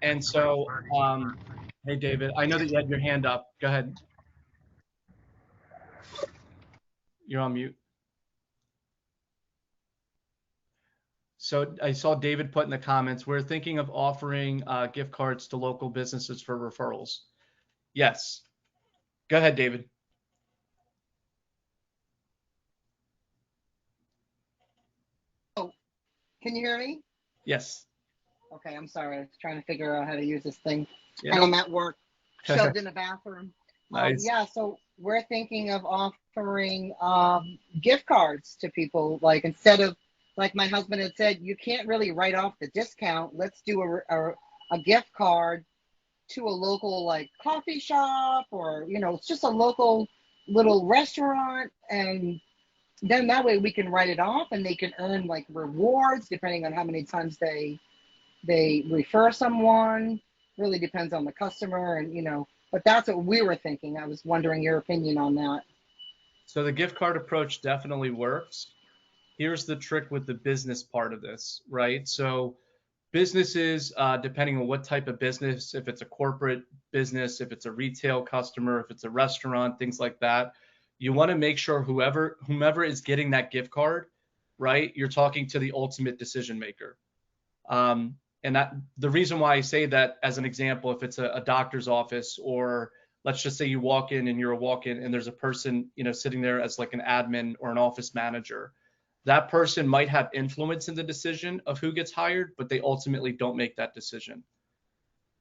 And so, hey, David, I know that you had your hand up. Go ahead. You're on mute. So I saw David put in the comments, we're thinking of offering gift cards to local businesses for referrals. Yes. Go ahead, David. Oh, can you hear me? Yes. Okay, I'm sorry. I was trying to figure out how to use this thing. Yeah, And no. I'm at work, shoved in the bathroom. Nice. Yeah, so we're thinking of offering gift cards to people. Like instead of, like my husband had said, you can't really write off the discount. Let's do a gift card to a local like coffee shop, or it's just a local little restaurant, and then that way we can write it off and they can earn like rewards depending on how many times they refer someone. Really depends on the customer, and but that's what we were thinking. I was wondering your opinion on that. So the gift card approach definitely works. Here's the trick with the business part of this, right? So businesses, depending on what type of business, if it's a corporate business, if it's a retail customer, if it's a restaurant, things like that, you want to make sure whomever is getting that gift card, right, you're talking to the ultimate decision maker. And that the reason why I say that as an example, if it's a doctor's office, or let's just say you walk in and you're a walk-in and there's a person, sitting there as like an admin or an office manager, that person might have influence in the decision of who gets hired, but they ultimately don't make that decision.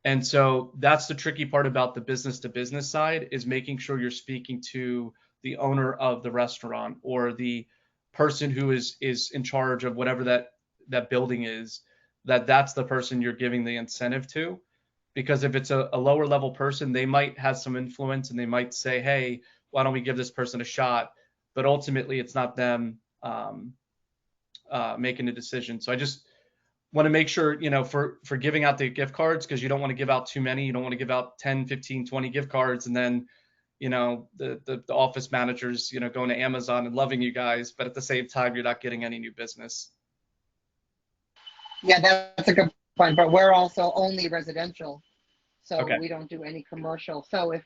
And so that's the tricky part about the business to business side, is making sure you're speaking to the owner of the restaurant or the person who is in charge of whatever that building is, that's the person you're giving the incentive to. Because if it's a lower level person, they might have some influence and they might say, hey, why don't we give this person a shot? But ultimately, it's not them making a decision. So I just want to make sure, for giving out the gift cards, because you don't want to give out too many. You don't want to give out 10, 15, 20 gift cards. And then, the office managers, going to Amazon and loving you guys. But at the same time, you're not getting any new business. Yeah, that's a good point. But we're also only residential, so Okay. we don't do any commercial. So if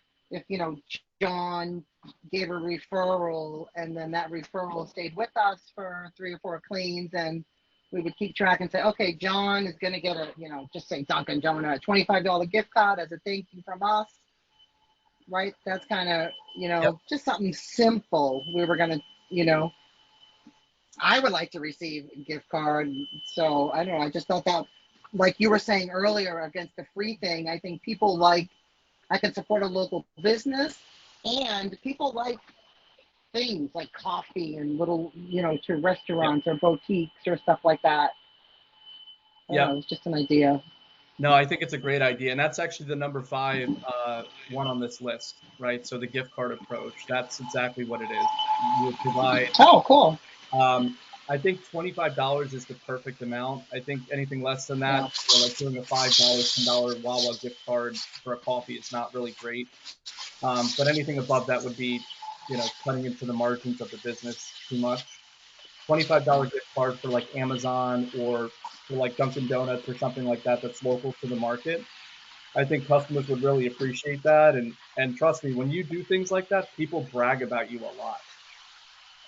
John gave a referral and then that referral stayed with us for 3 or 4 cleans, and we would keep track and say, okay, John is going to get a, just say Dunkin' Donut, $25 gift card as a thank you from us, right? That's kind of, Yep. just something simple. We were going to, I would like to receive a gift card. So I don't know. I just thought that, like you were saying earlier, against the free thing, I think people like, I can support a local business, and people like things like coffee and little, to Yep. restaurants or boutiques or stuff like that. I don't Yep. know. It's just an idea. No, I think it's a great idea. And that's actually the number five one on this list, right? So the gift card approach, that's exactly what it is. You provide, Oh, cool. um, I think $25 is the perfect amount. I think anything less than that, Yeah. like doing a $5, $10 Wawa gift card for a coffee is not really great. But anything above that would be, cutting into the margins of the business too much. $25 gift card for like Amazon or for like Dunkin' Donuts or something like that that's local to the market. I think customers would really appreciate that. And trust me, when you do things like that, people brag about you a lot.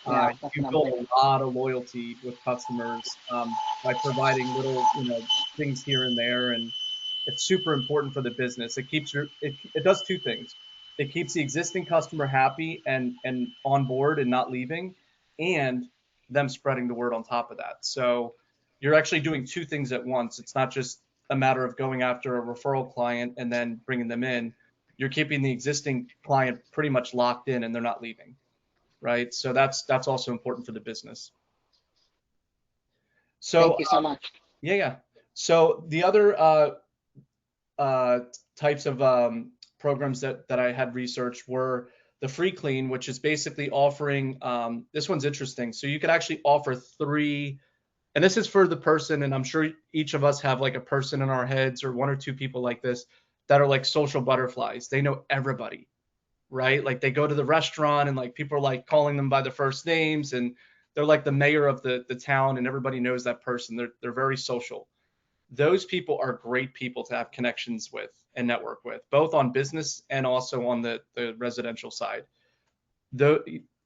Yeah, that's You what I'm build thinking. a lot of loyalty with customers by providing little, things here and there, and it's super important for the business. It does two things. It keeps the existing customer happy and on board and not leaving, and them spreading the word on top of that. So you're actually doing two things at once. It's not just a matter of going after a referral client and then bringing them in. You're keeping the existing client pretty much locked in and they're not leaving, right? So that's also important for the business. So Thank you so much. yeah, yeah. So the other uh, types of programs that I had researched were the free clean, which is basically offering. This one's interesting. So you could actually offer three, and this is for the person, and I'm sure each of us have like a person in our heads or one or two people like this that are like social butterflies. They know everybody, right? Like they go to the restaurant and like people are like calling them by their first names, and they're like the mayor of the town and everybody knows that person. They're very social. those people are great people to have connections with and network with, both on business and also on the residential side. Though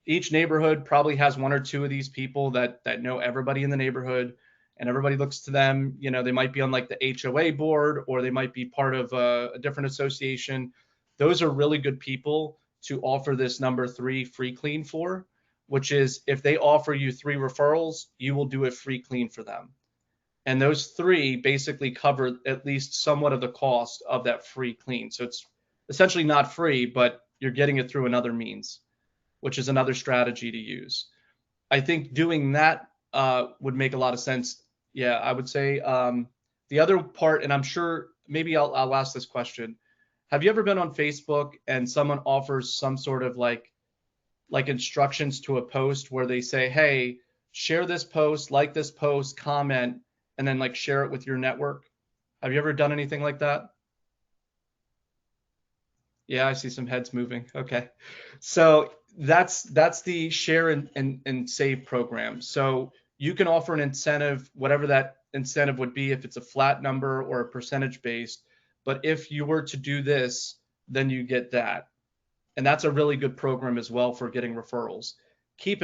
each neighborhood probably has one or two of these people that know everybody in the neighborhood, and everybody looks to them. You know, they might be on like the HOA board, or they might be part of a different association. Those are really good people to offer this number 3 free clean for, which is if they offer you 3 referrals, you will do a free clean for them. And those 3 basically cover at least somewhat of the cost of that free clean. So it's essentially not free, but you're getting it through another means, which is another strategy to use. I think doing that would make a lot of sense. Yeah, I would say the other part, and I'm sure maybe I'll ask this question. Have you ever been on Facebook and someone offers some sort of like instructions to a post where they say, hey, share this post, like this post, comment, and then like share it with your network? Have you ever done anything like that? Yeah, I see some heads moving. Okay. So that's the share and save program. So you can offer an incentive, whatever that incentive would be, if it's a flat number or a percentage based. But if you were to do this, then you get that. And that's a really good program as well for getting referrals. Keep